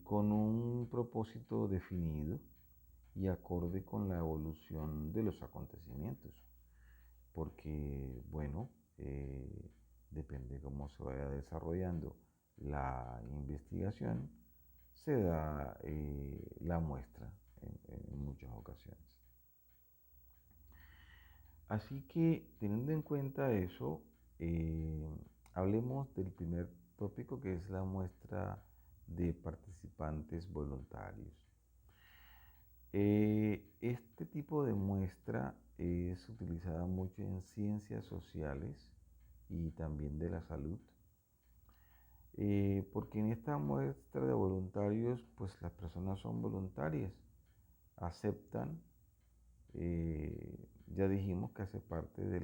con un propósito definido y acorde con la evolución de los acontecimientos. Porque, bueno, depende cómo se vaya desarrollando la investigación, se da la muestra en muchas ocasiones. Así que, teniendo en cuenta eso, eh, hablemos del primer tópico, que es la muestra de participantes voluntarios. Este tipo de muestra es utilizada mucho en ciencias sociales y también de la salud, porque en esta muestra de voluntarios, pues las personas son voluntarias, aceptan, ya dijimos que hace parte de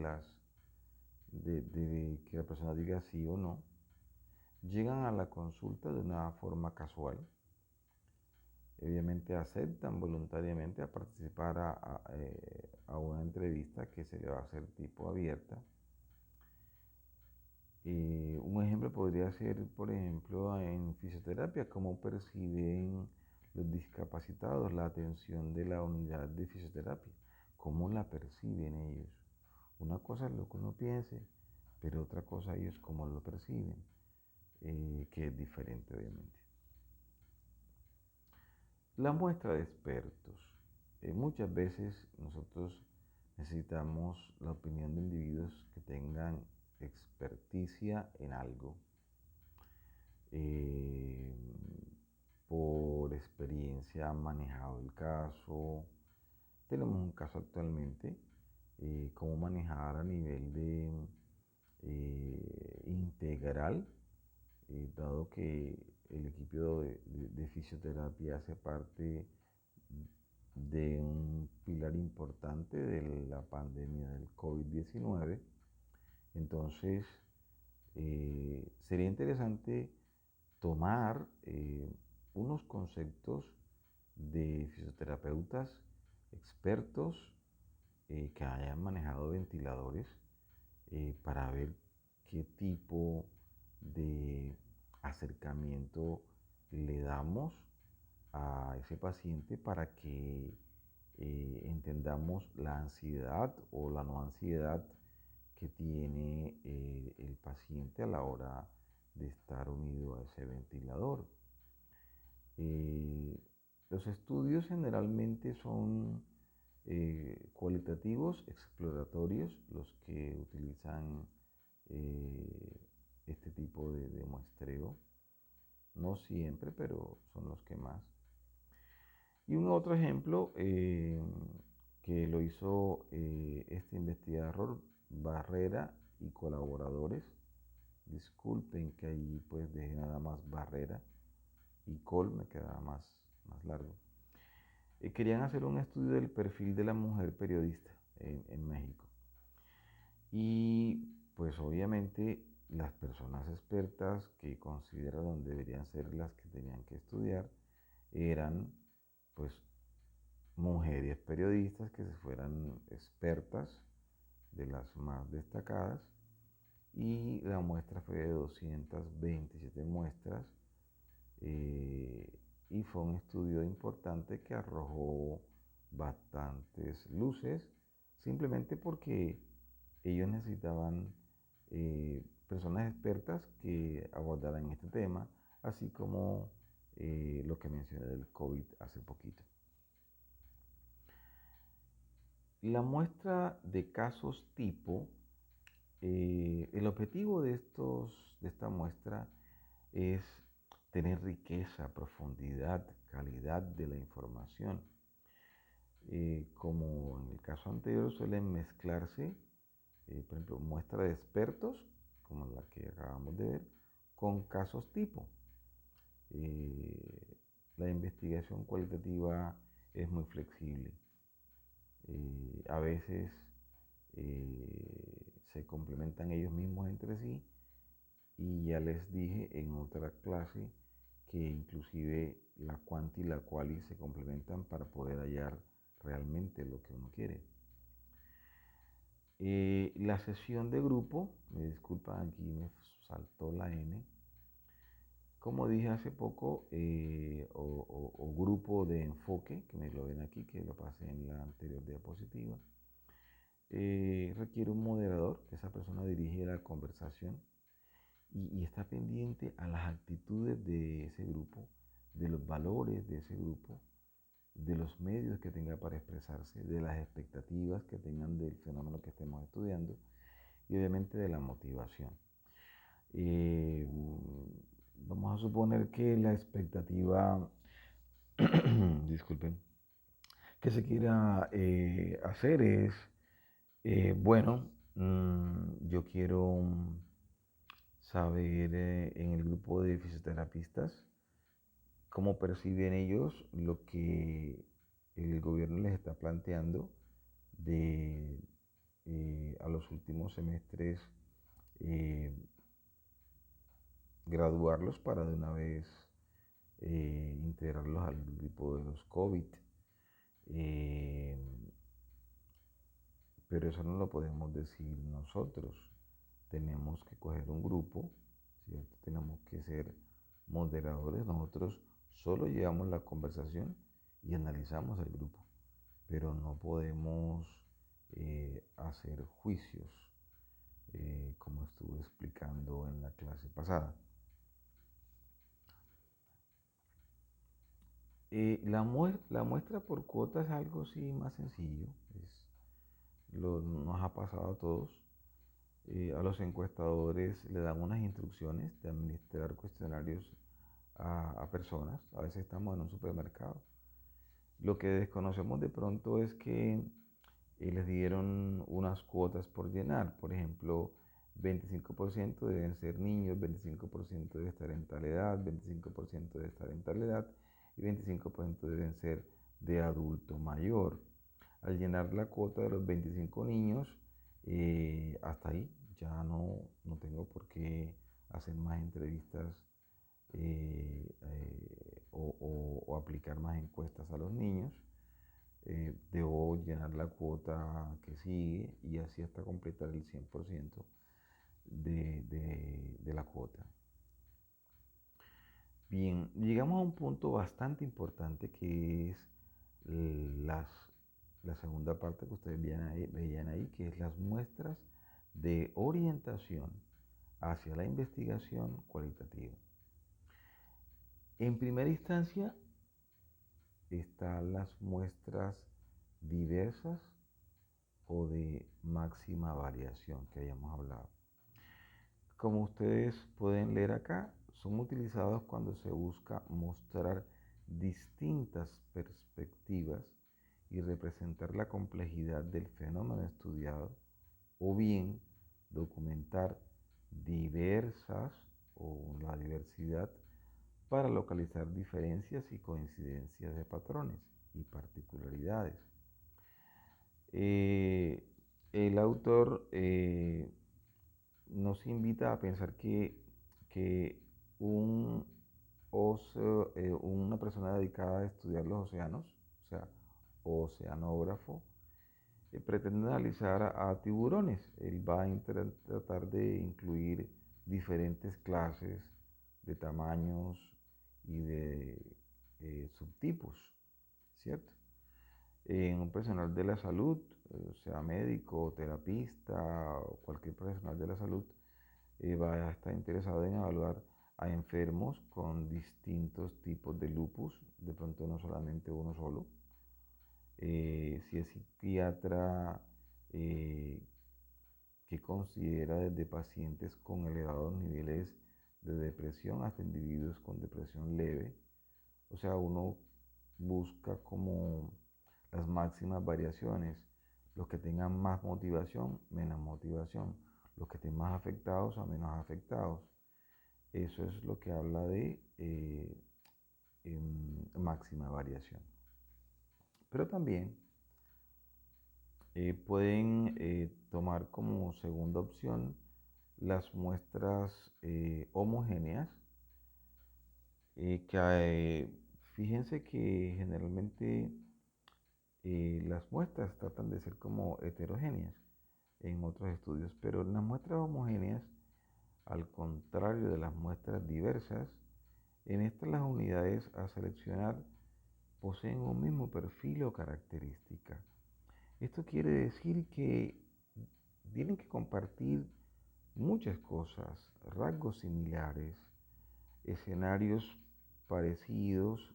de que la persona diga sí o no, llegan a la consulta de una forma casual, obviamente aceptan voluntariamente a participar a una entrevista que se le va a hacer tipo abierta. Un ejemplo podría ser, por ejemplo, en fisioterapia, cómo perciben los discapacitados la atención de la unidad de fisioterapia, cómo la perciben ellos. Una cosa es lo que uno piense, pero otra cosa ellos cómo lo perciben, que es diferente obviamente. La muestra de expertos. Muchas veces nosotros necesitamos la opinión de individuos que tengan experticia en algo. Eh, por experiencia han manejado el caso. Tenemos un caso actualmente, cómo manejar a nivel de integral, dado que el equipo de fisioterapia hace parte de un pilar importante de la pandemia del COVID-19. Entonces, sería interesante tomar unos conceptos de fisioterapeutas expertos que hayan manejado ventiladores, para ver qué tipo de acercamiento le damos a ese paciente para que entendamos la ansiedad o la no ansiedad que tiene el paciente a la hora de estar unido a ese ventilador. Eh, los estudios generalmente son cualitativos, exploratorios, los que utilizan este tipo de muestreo. No siempre, pero son los que más. Y un otro ejemplo que lo hizo este investigador Barrera y colaboradores. Disculpen que ahí pues dejé nada más Barrera y Col, me quedaba más largo. Querían hacer un estudio del perfil de la mujer periodista en México. Y pues obviamente las personas expertas que consideraron deberían ser las que tenían que estudiar eran pues mujeres periodistas que se fueran expertas, de las más destacadas, y la muestra fue de 227 muestras, y fue un estudio importante que arrojó bastantes luces, simplemente porque ellos necesitaban personas expertas que abordaran este tema, así como lo que mencioné del COVID hace poquito. La muestra de casos tipo, el objetivo de esta muestra es tener riqueza, profundidad, calidad de la información. Como en el caso anterior suelen mezclarse, por ejemplo, muestra de expertos, como la que acabamos de ver, con casos tipo. La investigación cualitativa es muy flexible. A veces se complementan ellos mismos entre sí, y ya les dije en otra clase que inclusive la cuanti y la quali se complementan para poder hallar realmente lo que uno quiere. La sesión de grupo, me disculpan, aquí me saltó la N. como dije hace poco, o grupo de enfoque, que me lo ven aquí, que lo pasé en la anterior diapositiva, requiere un moderador, que esa persona dirige la conversación y está pendiente a las actitudes de ese grupo, de los valores de ese grupo, de los medios que tenga para expresarse, de las expectativas que tengan del fenómeno que estemos estudiando y obviamente de la motivación. Eh, Vamos a suponer que la expectativa, disculpen, que se quiera hacer es, bueno, yo quiero saber en el grupo de fisioterapistas cómo perciben ellos lo que el gobierno les está planteando de a los últimos semestres eh, graduarlos para de una vez integrarlos al grupo de los COVID. Eh, pero eso no lo podemos decir nosotros. Tenemos que coger un grupo, ¿cierto? Tenemos que ser moderadores. Nosotros solo llevamos la conversación y analizamos el grupo, pero no podemos hacer juicios, como estuve explicando en la clase pasada. La muestra por cuota es algo sí más sencillo, nos ha pasado a todos. A los encuestadores le dan unas instrucciones de administrar cuestionarios a personas. A veces estamos en un supermercado. Lo que desconocemos de pronto es que les dieron unas cuotas por llenar. Por ejemplo, 25% deben ser niños, 25% debe estar en tal edad, 25% debe estar en tal edad y 25% deben ser de adulto mayor. Al llenar la cuota de los 25 niños, hasta ahí ya no tengo por qué hacer más entrevistas o aplicar más encuestas a los niños. Debo llenar la cuota que sigue y así hasta completar el 100% de la cuota. Bien, llegamos a un punto bastante importante que es las, la segunda parte que ustedes veían ahí, que es las muestras de orientación hacia la investigación cualitativa. En primera instancia están las muestras diversas o de máxima variación que hayamos hablado. Como ustedes pueden leer acá, son utilizados cuando se busca mostrar distintas perspectivas y representar la complejidad del fenómeno estudiado, o bien documentar diversas o la diversidad para localizar diferencias y coincidencias de patrones y particularidades. El autor nos invita a pensar que un una persona dedicada a estudiar los océanos, o sea, oceanógrafo, pretende analizar a tiburones. Él va a tratar de incluir diferentes clases de tamaños y de subtipos, ¿cierto? En un personal de la salud, sea médico, terapista o cualquier profesional de la salud, va a estar interesado en evaluar a enfermos con distintos tipos de lupus, de pronto no solamente uno solo. Si es psiquiatra, que considera desde pacientes con elevados niveles de depresión hasta individuos con depresión leve. O sea, uno busca como las máximas variaciones, los que tengan más motivación, menos motivación, los que estén más afectados o menos afectados. Eso es lo que habla de máxima variación. Pero también pueden tomar como segunda opción las muestras homogéneas, que fíjense que generalmente las muestras tratan de ser como heterogéneas en otros estudios, pero en las muestras homogéneas, al contrario de las muestras diversas, En estas las unidades a seleccionar poseen un mismo perfil o característica. Esto quiere decir que tienen que compartir muchas cosas, rasgos similares, escenarios parecidos,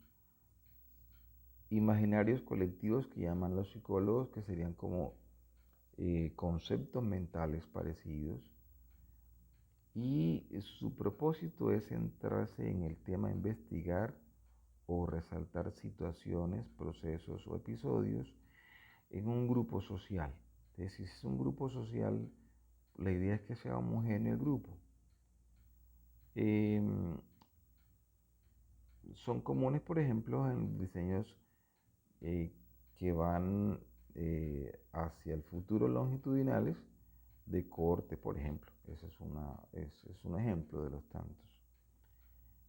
imaginarios colectivos que llaman los psicólogos, que serían como conceptos mentales parecidos. Y su propósito es centrarse en el tema, investigar o resaltar situaciones, procesos o episodios en un grupo social. Entonces, si es un grupo social, la idea es que sea homogéneo el grupo. Son comunes, por ejemplo, en diseños eh, que van hacia el futuro longitudinales de corte, por ejemplo. Ese es un ejemplo de los tantos.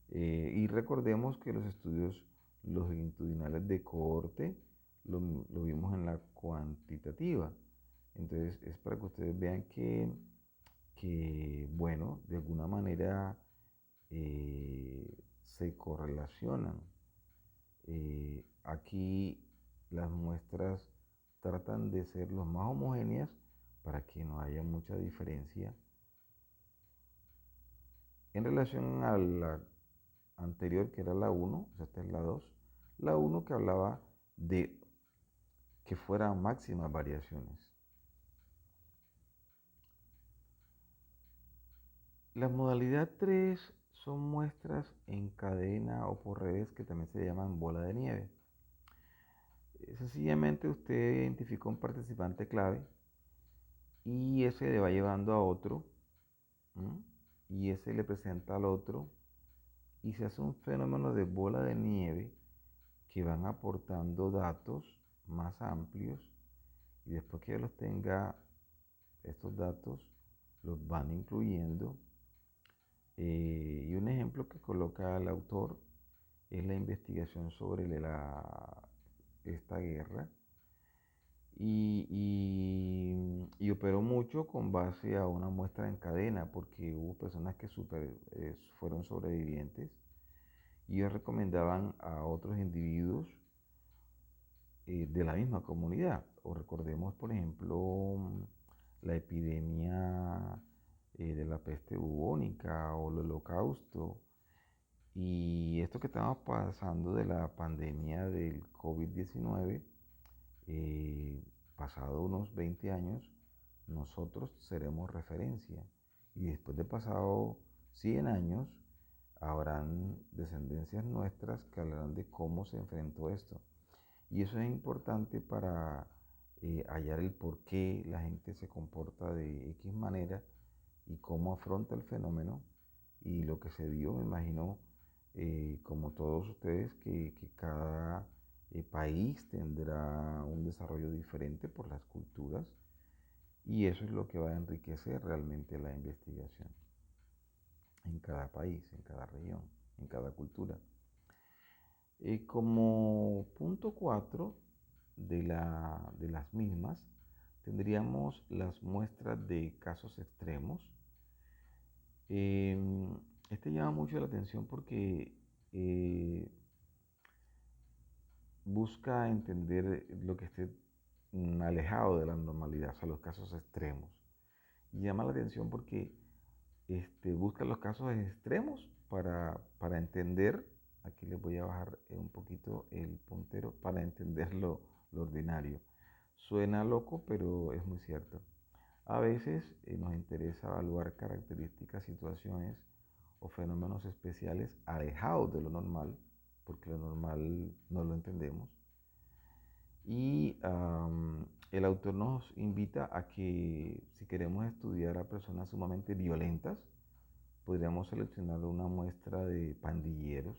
Y recordemos que los estudios longitudinales de cohorte lo vimos en la cuantitativa. Entonces es para que ustedes vean bueno, de alguna manera se correlacionan. Aquí las muestras tratan de ser lo más homogéneas para que no haya mucha diferencia. En relación a la anterior, que era la 1, o sea, esta es la 1 que hablaba de que fueran máximas variaciones. La modalidad 3 son muestras en cadena o por redes que también se llaman bola de nieve. Sencillamente usted identifica un participante clave y ese le va llevando a otro, ¿m? Y ese le presenta al otro y se hace un fenómeno de bola de nieve que van aportando datos más amplios y después que los tenga estos datos los van incluyendo. Y un ejemplo que coloca el autor es la investigación sobre esta guerra y operó mucho con base a una muestra en cadena porque hubo personas que fueron sobrevivientes y ellos recomendaban a otros individuos de la misma comunidad. O recordemos, por ejemplo, la epidemia de la peste bubónica o el holocausto. Y esto que estamos pasando de la pandemia del COVID-19, pasado unos 20 años, nosotros seremos referencia. Y después de pasado 100 años, habrán descendencias nuestras que hablarán de cómo se enfrentó esto. Y eso es importante para hallar el por qué la gente se comporta de X manera y cómo afronta el fenómeno. Y lo que se vio, me imagino, como todos ustedes, que cada país tendrá un desarrollo diferente por las culturas y eso es lo que va a enriquecer realmente la investigación en cada país, en cada región, en cada cultura. Como punto 4 de las mismas, tendríamos las muestras de casos extremos. Este llama mucho la atención porque busca entender lo que esté alejado de la normalidad, o sea, los casos extremos. Y llama la atención porque busca los casos extremos para entender, aquí les voy a bajar un poquito el puntero, para entender lo ordinario. Suena loco, pero es muy cierto. A veces nos interesa evaluar características, situaciones o fenómenos especiales alejados de lo normal, porque lo normal no lo entendemos. Y el autor nos invita a que si queremos estudiar a personas sumamente violentas, podríamos seleccionar una muestra de pandilleros.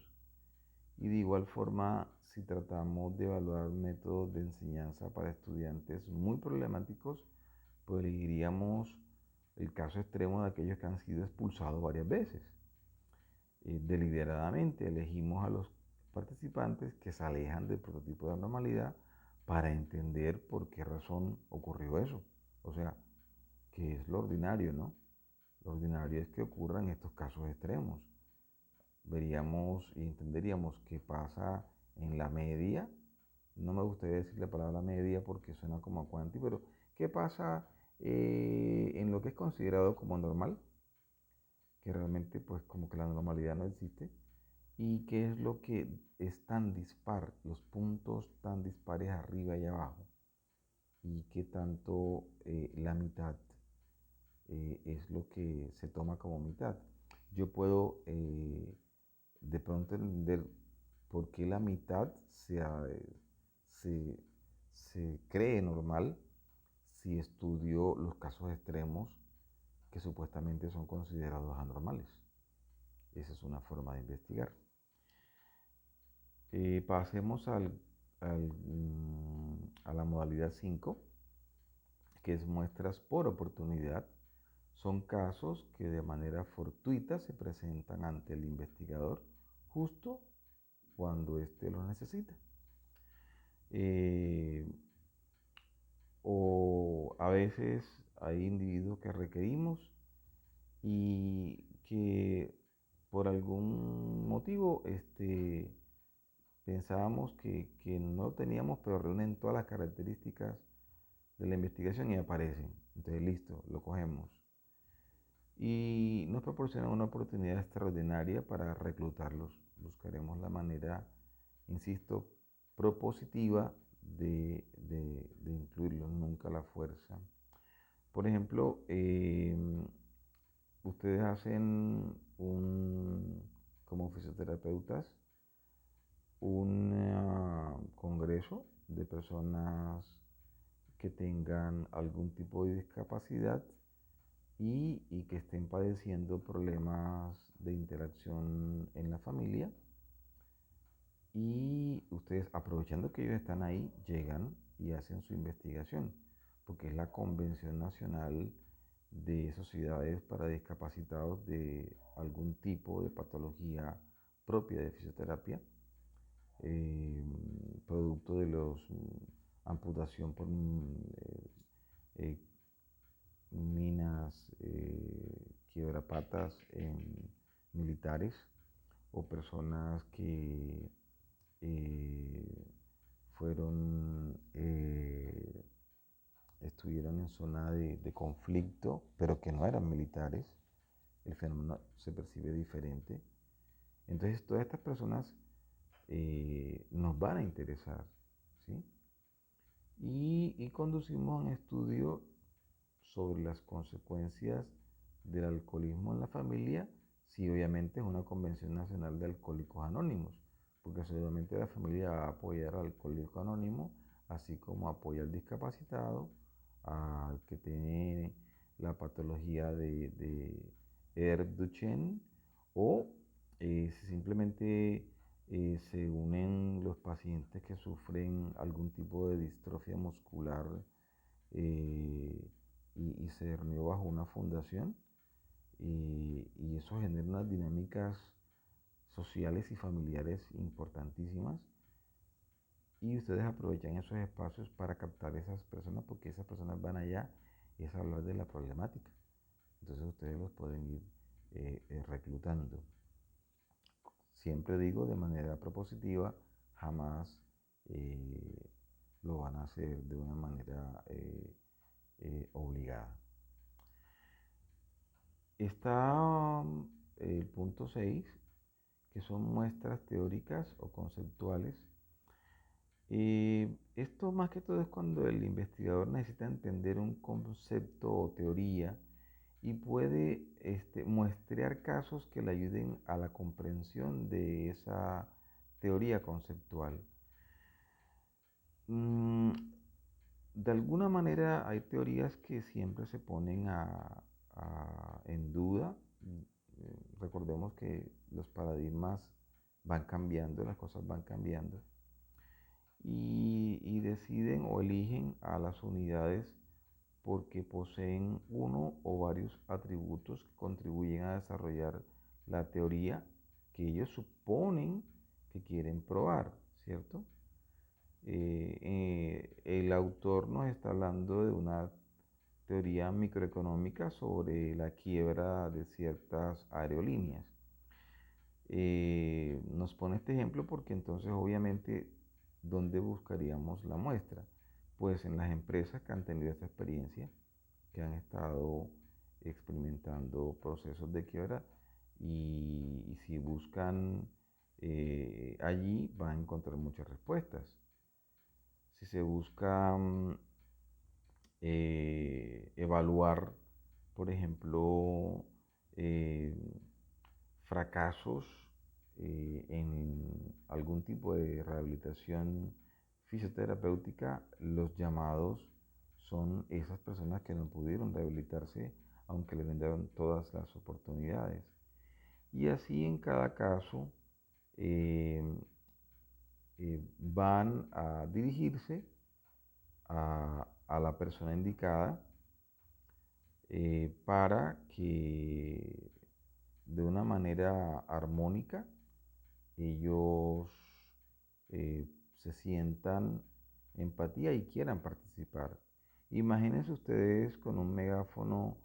Y de igual forma, si tratamos de evaluar métodos de enseñanza para estudiantes muy problemáticos, pues elegiríamos el caso extremo de aquellos que han sido expulsados varias veces. Deliberadamente elegimos a los participantes que se alejan del prototipo de normalidad para entender por qué razón ocurrió eso. O sea, que es lo ordinario, ¿no? Lo ordinario es que ocurran estos casos extremos. veríamos y entenderíamos qué pasa en la media. No me gustaría decir la palabra media porque suena como a cuanti, pero qué pasa en lo que es considerado como normal, que realmente pues como que la normalidad no existe, y qué es lo que es tan dispar, los puntos tan dispares arriba y abajo, y qué tanto la mitad es lo que se toma como mitad. Yo puedo de pronto entender por qué la mitad se, se cree normal si estudio los casos extremos que supuestamente son considerados anormales. Esa es una forma de investigar. Pasemos a la modalidad 5, que es muestras por oportunidad. Son casos que de manera fortuita se presentan ante el investigador justo cuando éste los necesita. O a veces hay individuos que requerimos y que por algún motivo pensábamos que no teníamos, pero reúnen todas las características de la investigación y aparecen. Entonces, listo, lo cogemos. Y nos proporcionan una oportunidad extraordinaria para reclutarlos. Buscaremos la manera, insisto, propositiva de incluirlos, nunca la fuerza. Por ejemplo, ustedes hacen como fisioterapeutas un congreso de personas que tengan algún tipo de discapacidad y que estén padeciendo problemas de interacción en la familia. Y ustedes, aprovechando que ellos están ahí, llegan y hacen su investigación, porque es la Convención Nacional de Sociedades para Discapacitados de algún tipo de patología propia de fisioterapia, producto de los amputación por eh, minas, quiebrapatas militares, o personas que fueron, estuvieron en zona de conflicto, pero que no eran militares. El fenómeno se percibe diferente. Entonces, todas estas personas nos van a interesar, ¿sí? Y conducimos un estudio sobre las consecuencias del alcoholismo en la familia, si obviamente es una convención nacional de alcohólicos anónimos, porque seguramente la familia va a apoyar al alcohólico anónimo, así como apoya al discapacitado, al que tiene la patología de Duchenne, o si simplemente se unen los pacientes que sufren algún tipo de distrofia muscular eh, y se reunió bajo una fundación y eso genera unas dinámicas sociales y familiares importantísimas y ustedes aprovechan esos espacios para captar a esas personas porque esas personas van allá y es hablar de la problemática. Entonces ustedes los pueden ir reclutando. Siempre digo de manera propositiva, jamás lo van a hacer de una manera obligada. Está el punto 6, que son muestras teóricas o conceptuales. Esto más que todo es cuando el investigador necesita entender un concepto o teoría y puede muestrear casos que le ayuden a la comprensión de esa teoría conceptual. Mm, de alguna manera hay teorías que siempre se ponen en duda. Recordemos que los paradigmas van cambiando, las cosas van cambiando. Y deciden o eligen a las unidades porque poseen uno o varios atributos que contribuyen a desarrollar la teoría que ellos suponen que quieren probar, ¿cierto? El autor nos está hablando de una teoría microeconómica sobre la quiebra de ciertas aerolíneas. nos pone este ejemplo porque entonces obviamente, ¿dónde buscaríamos la muestra? Pues en las empresas que han tenido esta experiencia, que han estado experimentando procesos de quiebra y si buscan allí van a encontrar muchas respuestas. Si se busca evaluar, por ejemplo, eh, fracasos en algún tipo de rehabilitación fisioterapéutica, los llamados son esas personas que no pudieron rehabilitarse aunque le brindaron todas las oportunidades. Y así en cada caso eh, van a dirigirse a la persona indicada para que de una manera armónica ellos se sientan empatía y quieran participar. Imagínense ustedes con un megáfono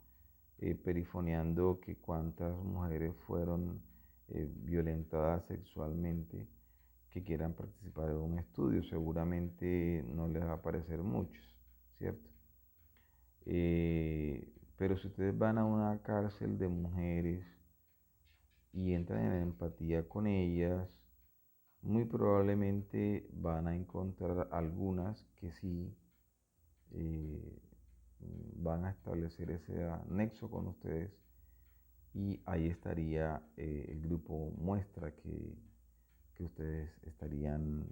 perifoneando que cuántas mujeres fueron violentadas sexualmente que quieran participar en un estudio. Seguramente no les va a parecer muchos, ¿cierto? Pero si ustedes van a una cárcel de mujeres y entran en empatía con ellas, muy probablemente van a encontrar algunas que sí eh, van a establecer ese nexo con ustedes y ahí estaría el grupo muestra que ustedes estarían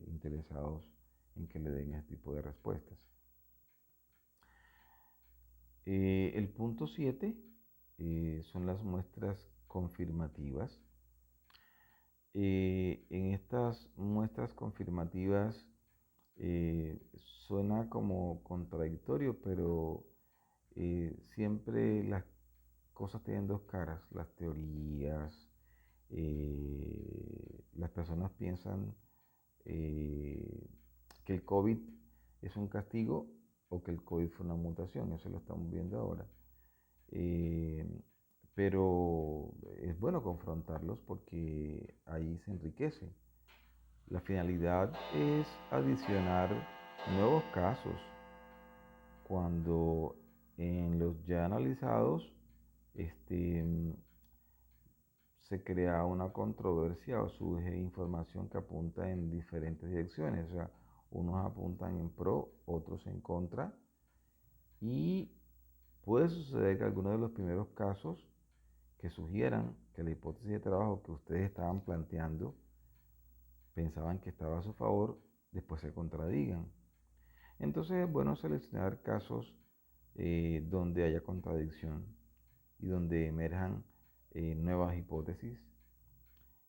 interesados en que le den ese tipo de respuestas. El punto 7 son las muestras confirmativas. En estas muestras confirmativas suena como contradictorio, pero siempre las cosas tienen dos caras, las teorías, las personas piensan que el COVID es un castigo o que el COVID fue una mutación, eso lo estamos viendo ahora. Eh, pero es bueno confrontarlos porque ahí se enriquece. La finalidad es adicionar nuevos casos cuando en los ya analizados este, se crea una controversia o surge información que apunta en diferentes direcciones. O sea, unos apuntan en pro, otros en contra. Y puede suceder que algunos de los primeros casos que sugieran que la hipótesis de trabajo que ustedes estaban planteando pensaban que estaba a su favor, después se contradigan. Entonces es bueno seleccionar casos donde haya contradicción y donde emerjan nuevas hipótesis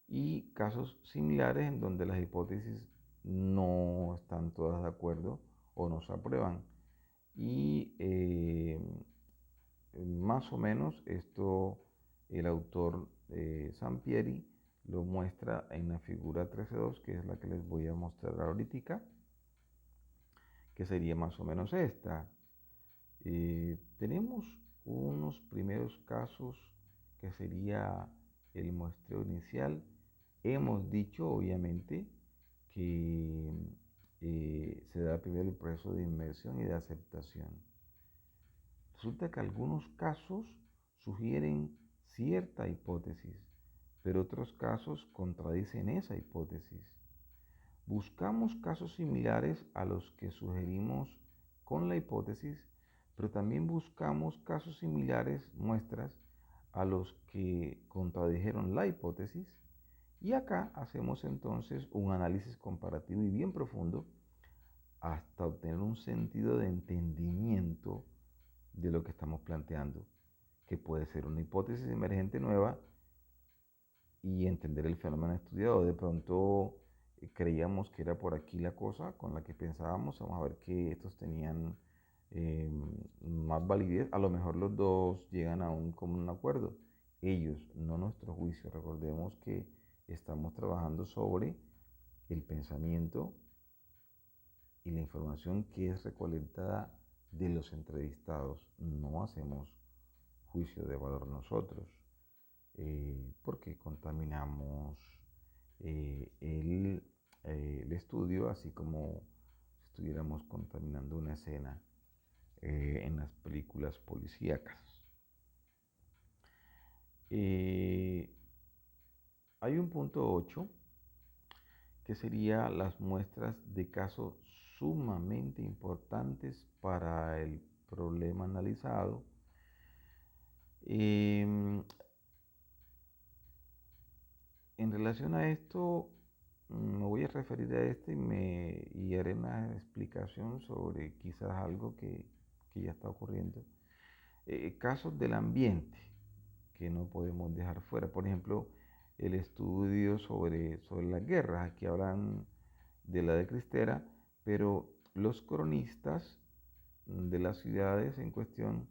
y casos similares en donde las hipótesis no están todas de acuerdo o no se aprueban. Y más o menos esto el autor Sampieri lo muestra en la figura 13.2, que es la que les voy a mostrar ahorita, que sería más o menos esta. Tenemos unos primeros casos que sería el muestreo inicial. Hemos dicho, obviamente, que se da primero el proceso de inmersión y de aceptación. Resulta que algunos casos sugieren cierta hipótesis, pero otros casos contradicen esa hipótesis. Buscamos casos similares a los que sugerimos con la hipótesis, pero también buscamos casos similares, muestras, a los que contradijeron la hipótesis. Y acá hacemos entonces un análisis comparativo y bien profundo hasta obtener un sentido de entendimiento de lo que estamos planteando, que puede ser una hipótesis emergente nueva y entender el fenómeno estudiado. De pronto creíamos que era por aquí la cosa con la que pensábamos, vamos a ver que estos tenían más validez, a lo mejor los dos llegan a un común acuerdo, ellos, no nuestro juicio. Recordemos que estamos trabajando sobre el pensamiento y la información que es recolectada de los entrevistados, no hacemos juicio de valor nosotros. porque contaminamos el estudio, así como si estuviéramos contaminando una escena en las películas policíacas. Hay un punto 8 que sería las muestras de casos sumamente importantes para el problema analizado. En relación a esto, me voy a referir a esto y haré una explicación sobre quizás algo que ya está ocurriendo. Casos del ambiente que no podemos dejar fuera. Por ejemplo, el estudio sobre las guerras. Aquí hablan de la de Cristera, pero los cronistas de las ciudades en cuestión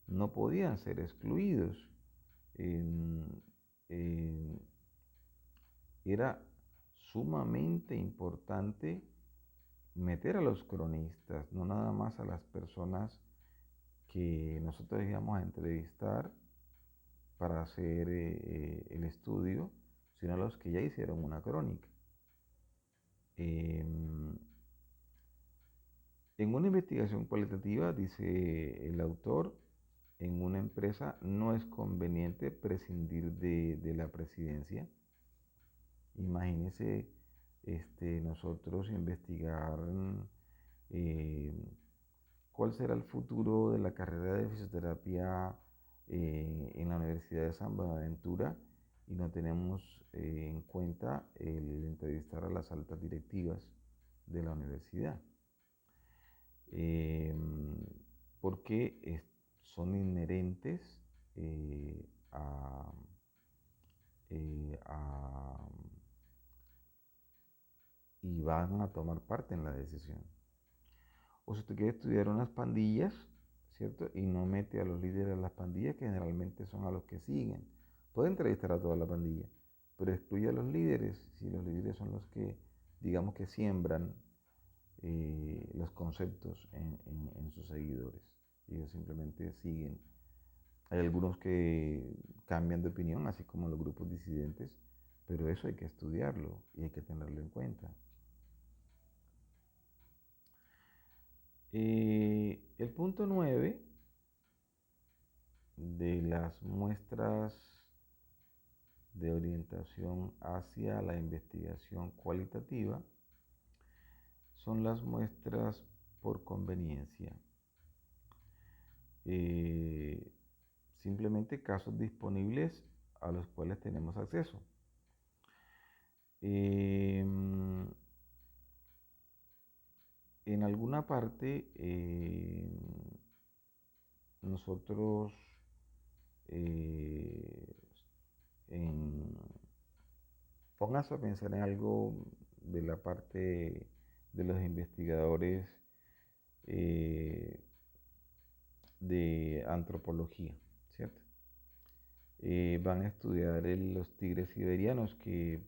no podían ser excluidos. En- en- Era sumamente importante meter a los cronistas, no nada más a las personas que nosotros íbamos a entrevistar para hacer el estudio, sino a los que ya hicieron una crónica. Em, en una investigación cualitativa, dice el autor, en una empresa no es conveniente prescindir de la presidencia. Imagínense nosotros investigar eh, cuál será el futuro de la carrera de fisioterapia en la Universidad de San Buenaventura y no tenemos en cuenta el entrevistar a las altas directivas de la universidad. Eh, Porque son inherentes a, a y van a tomar parte en la decisión. O si usted quiere estudiar unas pandillas, ¿cierto? Y no mete a los líderes de las pandillas, que generalmente son a los que siguen. Puede entrevistar a toda la pandilla, pero excluye a los líderes, si los líderes son los que, digamos que siembran los conceptos en sus seguidores. Y ellos simplemente siguen. Hay algunos que cambian de opinión, así como los grupos disidentes, pero eso hay que estudiarlo y hay que tenerlo en cuenta. El punto 9 de las muestras de orientación hacia la investigación cualitativa son las muestras por conveniencia. Simplemente casos disponibles a los cuales tenemos acceso. En alguna parte nosotros eh, en, póngase a pensar en algo de la parte de los investigadores de antropología, ¿cierto? Van a estudiar los tigres siberianos que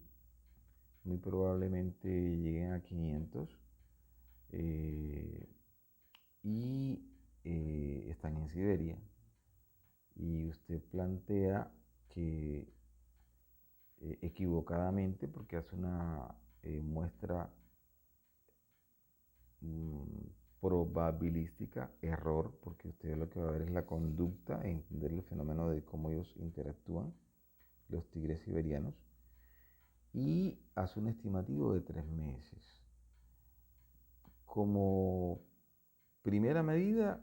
muy probablemente lleguen a 500 y están en Siberia. Y usted plantea que equivocadamente, porque hace una muestra mm, probabilística, error, porque usted lo que va a ver es la conducta e entender el fenómeno de cómo ellos interactúan, los tigres siberianos, y hace un estimativo de 3 meses. Como primera medida,